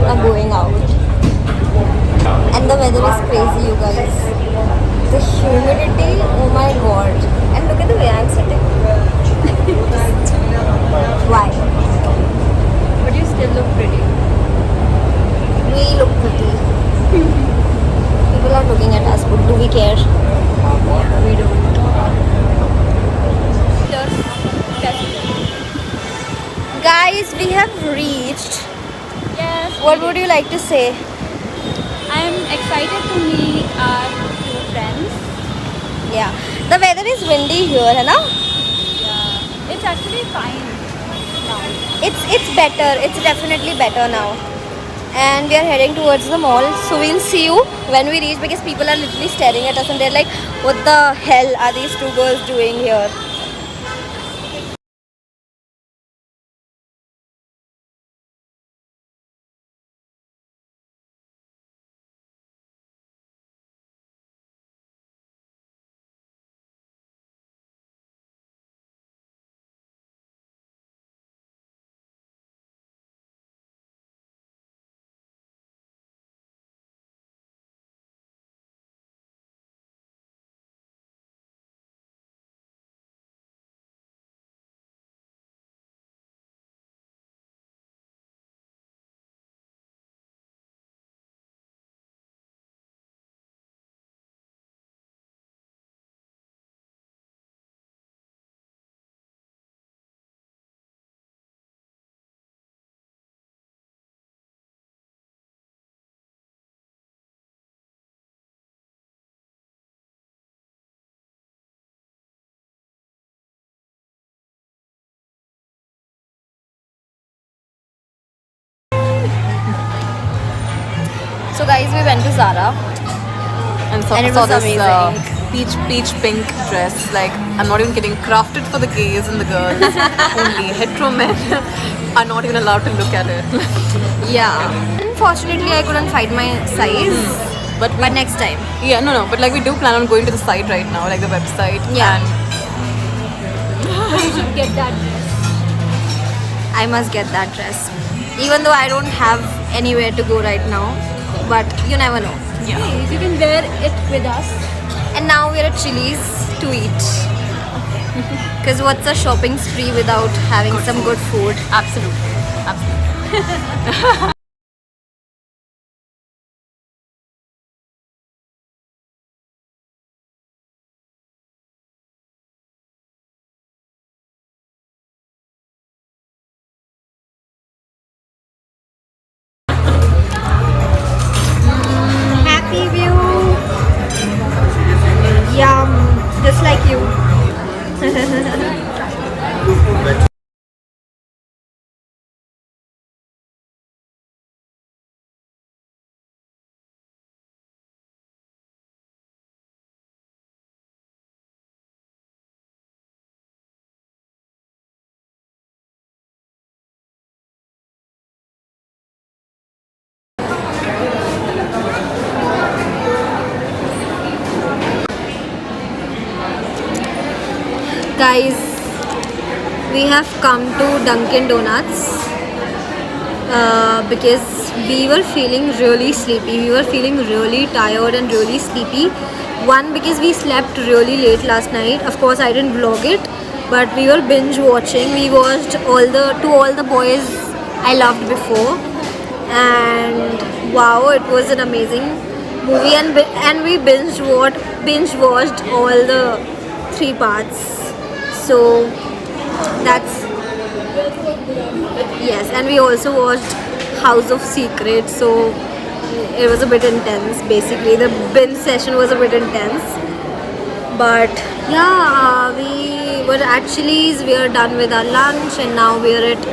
are going out. And the weather is crazy, you guys. The humidity, oh my god. And look at the way I'm sitting. Why? But you still look pretty. We look pretty. People are looking at us, but do we care? We don't. Guys, we have reached. Yes. What would you like to say? I'm excited to meet our two friends. Yeah. The weather is windy here, है ना? Yeah. It's actually fine now. It's better. It's definitely better now. And we are heading towards the mall. So we'll see you when we reach because people are literally staring at us and they're like, what the hell are these two girls doing here? So guys, we went to Zara. And And it saw was this amazing. peach pink dress. Like, I'm not even kidding, crafted for the gays and the girls only. Hetero men are not even allowed to look at it. Yeah. Unfortunately, I couldn't find my size. But But next time. yeah, no, but like we do plan on going to the site right now, like the website. Yeah. And You should get that dress. I must get that dress. Even though I don't have anywhere to go right now. But you never know. yeah. Please, you can wear it with us. And now we're at Chili's to eat. Because what's a shopping spree without having some good food? Absolutely. Absolutely. Happy view. Yum. Just like you. Guys, we have come to Dunkin' Donuts because we were feeling really sleepy. We were feeling really tired and really sleepy. One, because we slept really late last night. Of course, I didn't vlog it, but we were binge watching. We watched all the boys I loved before, and wow, it was an amazing movie. And we binge watched all the 3 parts. So that's yes, and we also watched House of Secrets. So it was a bit intense. Basically, the binge session was a bit intense. But yeah, we were at Chili's. We are done with our lunch, and now we are at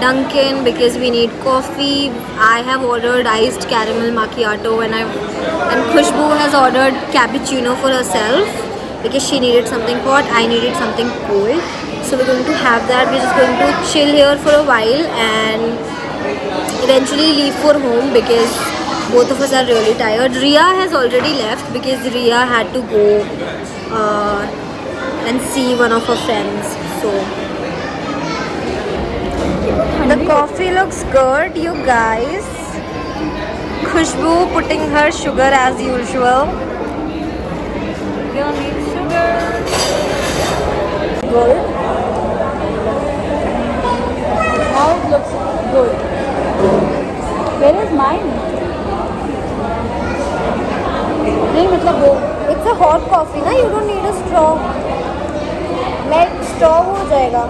Dunkin' because we need coffee. I have ordered iced caramel macchiato, and Khushbu has ordered cappuccino for herself because she needed something hot. I needed something cold. So we're going to have that. We're just going to chill here for a while and eventually leave for home because both of us are really tired. Ria has already left because Ria had to go and see one of her friends. So the coffee looks good, you guys. Khushbu putting her sugar as usual. Girl needs sugar. Good. Now it looks good. Where is mine? नहीं मतलब वो It's a hot coffee ना, you don't need a straw. Melt straw हो जाएगा.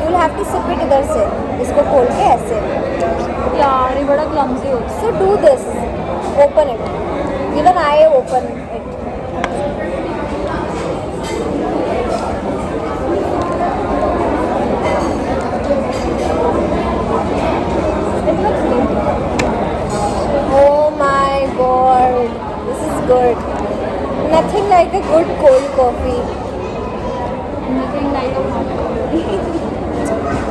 You'll have to sip it इधर से. इसको खोल के ऐसे. यार ये बड़ा क्लमजी होता So do this. Open it. Even I open it. है. It looks good. Oh my god. This is good. Nothing like a good cold coffee. Nothing like a hot coffee.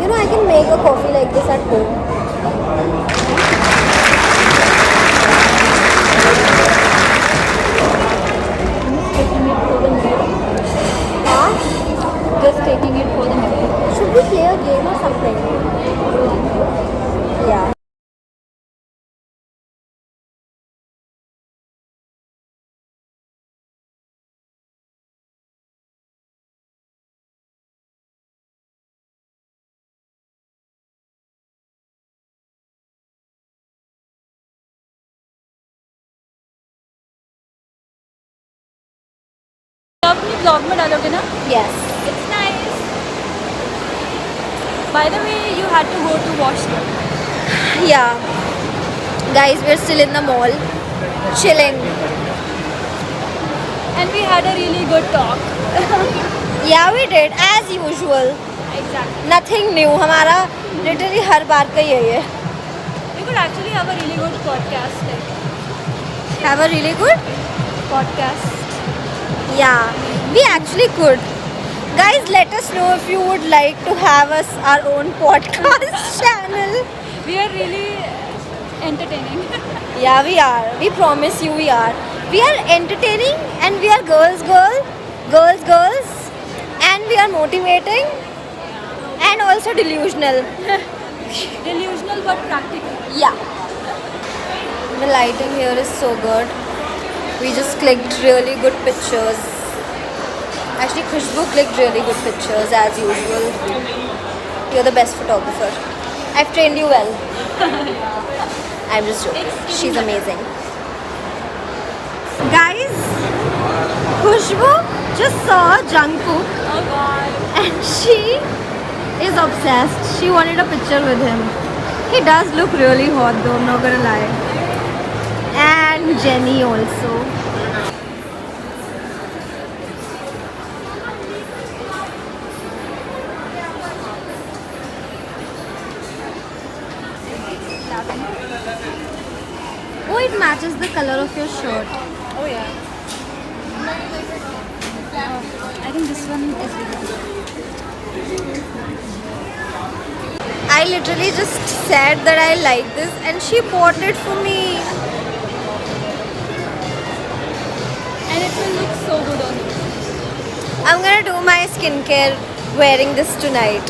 You know, I can make a coffee like this at home. Taking it for the mirror. Huh? Just taking it for the mirror. Should we play a game or something? Yeah. आप अपनी blog में डालोगे ना? Yes. It's nice. By the way, you had to go to washroom. Yeah. Guys, we're still in the mall. Chilling. And we had a really good talk. Yeah, we did. As usual. Exactly. Nothing new. हमारा literally हर बार का यही है. We could actually have a really good podcast. Have a really good? Podcast. Yeah. We actually could. Guys, let us know if you would like to have us our own podcast channel. We are really entertaining. Yeah, we are. We promise you we are. We are entertaining and we are girls, and we are motivating and also delusional. Delusional but practical. Yeah. The lighting here is so good. We just clicked really good pictures. Actually, Khushbu clicked really good pictures as usual. You're the best photographer. I've trained you well. I'm just joking. She's amazing. Guys, Khushbu just saw Jungkook Oh god. and she is obsessed. She wanted a picture with him. He does look really hot though, I'm not gonna lie. And Jenny also. Oh, it matches the color of your shirt. Oh yeah. I think this one is really good. I literally just said that I like this and she bought it for me. And it will look so good on you. I'm gonna do my skincare wearing this tonight.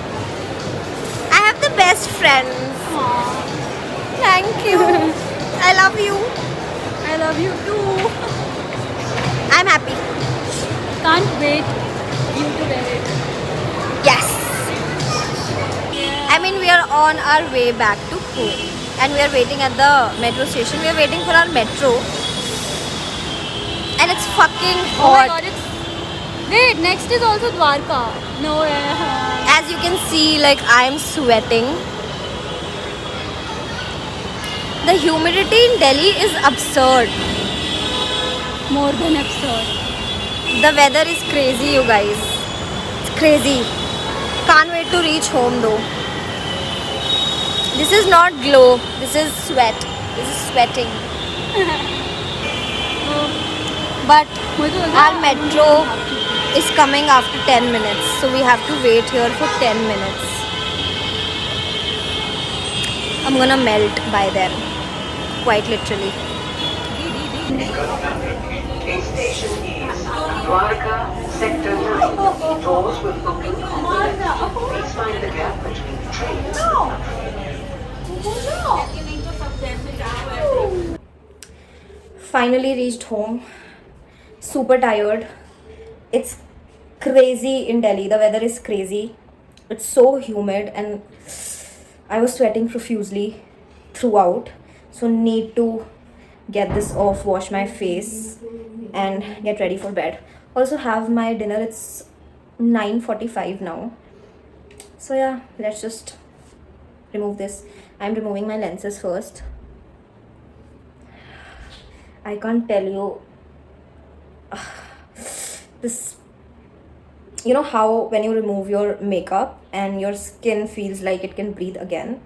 I have the best friends. Thank you. I love you. I love you too. I'm happy. Can't wait you to wear it. Yes. I mean, we are on our way back to home and we are waiting at the metro station. We are waiting for our metro. And it's fucking Oh my hot. god, it's... Wait, next is also Dwarka. No way. As you can see, like I'm sweating. The humidity in Delhi is absurd. More than absurd. The weather is crazy, you guys. It's crazy. Can't wait to reach home though. This is not glow. This is sweat. This is sweating. But our metro is coming after 10 minutes. So we have to wait here for 10 minutes. I'm gonna melt by then. Quite literally. Station is Dwarka, Sector 9. Doors will open Please find the gap between trains. finally reached home. Super tired. It's crazy in Delhi. The weather is crazy. It's so humid and I was sweating profusely throughout. So need to get this off, wash my face and get ready for bed. Also have my dinner. It's 9:45 now. So yeah, let's just remove this. I'm removing my lenses first. I can't tell you this, you know how when you remove your makeup and your skin feels like it can breathe again?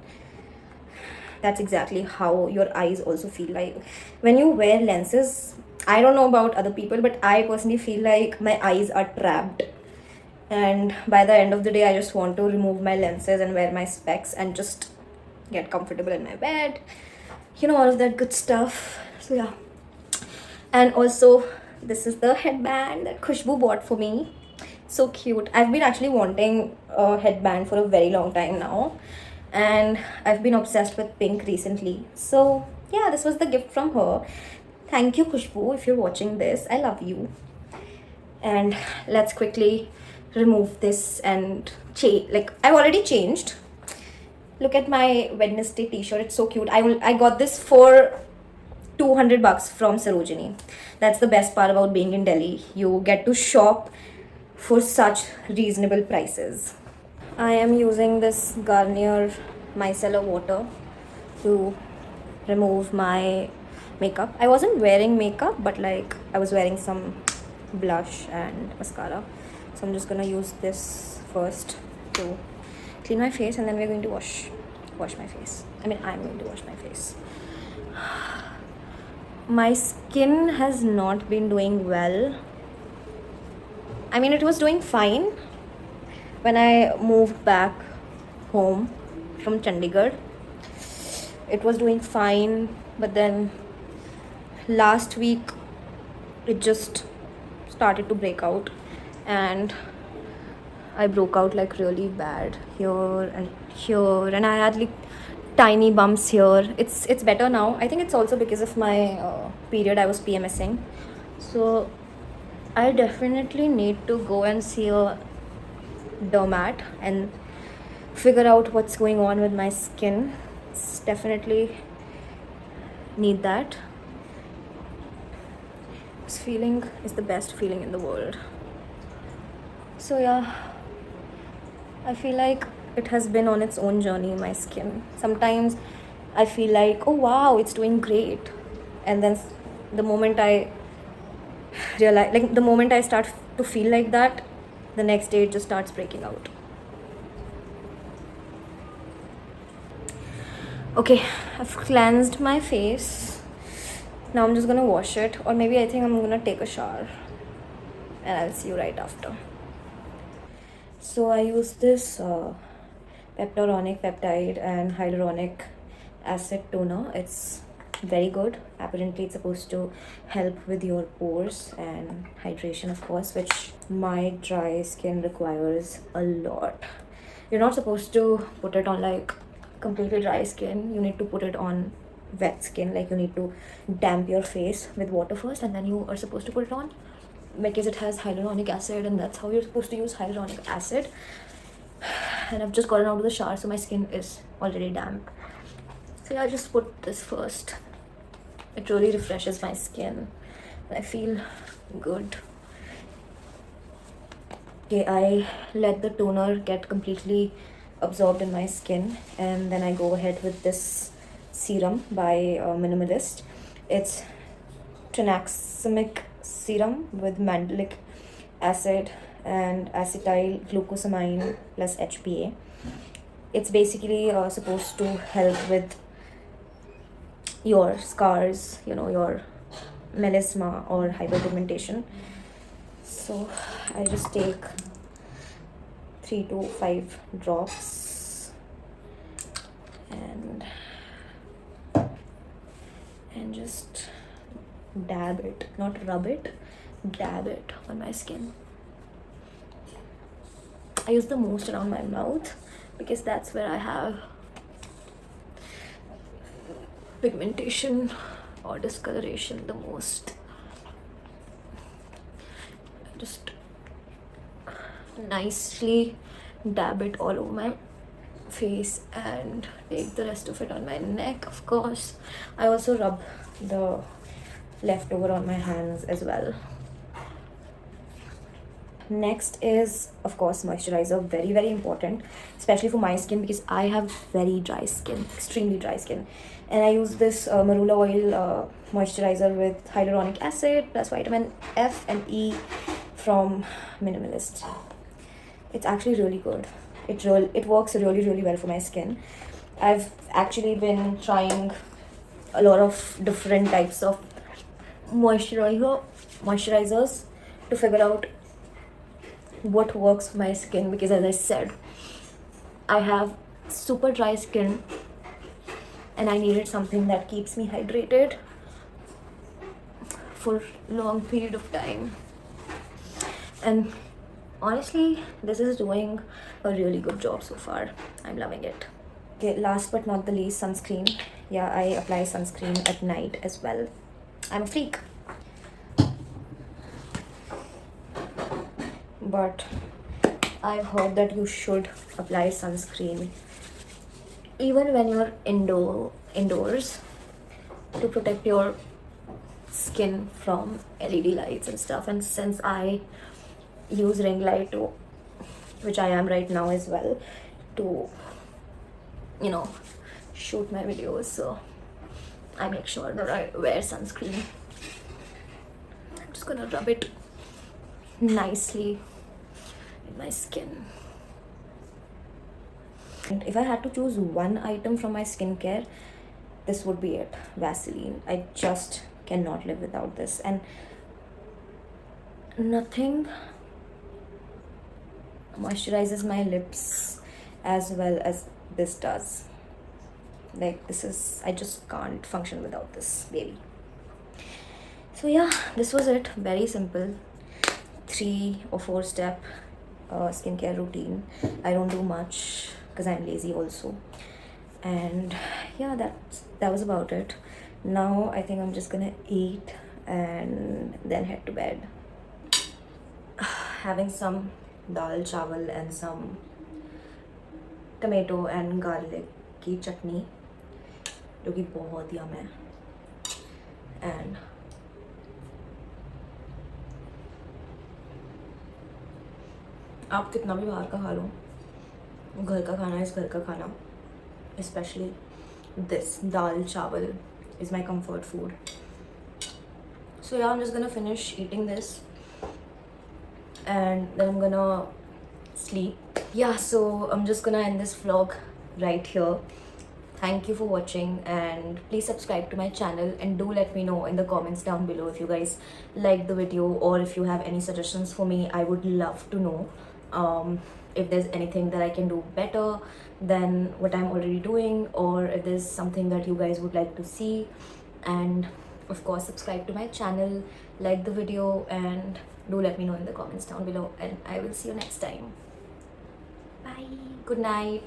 That's exactly how your eyes also feel like when you wear lenses. I don't know about other people, but I personally feel like my eyes are trapped, and by the end of the day I just want to remove my lenses and wear my specs and just get comfortable in my bed, you know, all of that good stuff. So yeah. And also this is the headband that Khushbu bought for me. So cute. I've been actually wanting a headband for a very long time now, and I've been obsessed with pink recently. So yeah, this was the gift from her. Thank you, Khushbu, if you're watching this. I love you. And let's quickly remove this and change. Like, I've already changed. Look at my Wednesday t-shirt. It's so cute. I got this for 200 bucks from Sarojini. That's the best part about being in Delhi. You get to shop for such reasonable prices. I am using this Garnier micellar water to remove my makeup. I wasn't wearing makeup, but like I was wearing some blush and mascara. So I'm just gonna use this first to clean my face, and then we're going to wash my face. I'm going to wash my face. My skin has not been doing well. It was doing fine when I moved back home from Chandigarh. It was doing fine, but then last week it just started to break out, and I broke out like really bad here and here, and I had like tiny bumps here. It's better now. I think it's also because of my period. I was PMSing, so I definitely need to go and see a dermat and figure out what's going on with my skin. It's definitely need that. This feeling is the best feeling in the world. So yeah, I feel like it has been on its own journey, my skin. Sometimes I feel like, oh wow, it's doing great, and then the moment I realize, like the moment I start to feel like that, the next day it just starts breaking out. Okay, I've cleansed my face. Now I'm just gonna wash it, or maybe I think I'm gonna take a shower, and I'll see you right after. So I use this Peptoronic Peptide and Hyaluronic Acid Toner. It's very good. Apparently it's supposed to help with your pores and hydration, of course, which my dry skin requires a lot. You're not supposed to put it on like completely dry skin. You need to put it on wet skin. Like you need to damp your face with water first, and then you are supposed to put it on, because it has hyaluronic acid, and that's how you're supposed to use hyaluronic acid. And I've just gotten out of the shower, so my skin is already damp. So yeah, I just put this first. It really refreshes my skin. I feel good. Okay, I let the toner get completely absorbed in my skin, and then I go ahead with this serum by Minimalist. It's Trinaxamic serum with mandelic acid and acetyl glucosamine plus HPA. It's basically supposed to help with your scars, you know, your melasma or hyperpigmentation. So I just take 3 to 5 drops and just dab it, not rub it, dab it on my skin. I use the most around my mouth because that's where I have pigmentation or discoloration the most. Just nicely dab it all over my face and take the rest of it on my neck. Of course, I also rub the leftover on my hands as well. Next is, of course, moisturizer. Very, very important, especially for my skin, because I have very dry skin, extremely dry skin. And I use this marula oil moisturizer with hyaluronic acid plus vitamin F and E from Minimalist. It's actually really good. It works really, really well for my skin. I've actually been trying a lot of different types of moisturizers to figure out what works for my skin, because as I said, I have super dry skin and I needed something that keeps me hydrated for long period of time. And honestly, this is doing a really good job so far. I'm loving it. Okay, last but not the least, sunscreen. Yeah, I apply sunscreen at night as well. I'm a freak. But I've heard that you should apply sunscreen even when you're indoors to protect your skin from LED lights and stuff. And since I use ring light too, which I am right now as well, to shoot my videos, so I make sure that I wear sunscreen. I'm just gonna rub it nicely in my skin. And if I had to choose one item from my skincare, this would be it. Vaseline. I just cannot live without this, and nothing moisturizes my lips as well as this does. Like, this is, I just can't function without this baby. So yeah, this was it. Very simple 3 or 4 step skincare routine. I don't do much because I'm lazy also. And yeah, that was about it. Now I think I'm just gonna eat and then head to bed. Having some dal chawal and some tomato and garlic की चटनी, जो कि बहुत यम है. And आप कितना भी बाहर का खा लो, घर का खाना इस घर का खाना. Especially this dal chawal is my comfort food. So yeah, I'm just gonna finish eating this and then I'm gonna sleep. Yeah, so I'm just gonna end this vlog right here. Thank you for watching, and please subscribe to my channel, and do let me know in the comments down below if you guys like the video or if you have any suggestions for me. I would love to know if there's anything that I can do better than what I'm already doing, or if there's something that you guys would like to see. And of course, subscribe to my channel, like the video, and do let me know in the comments down below, and I will see you next time. Bye. Good night.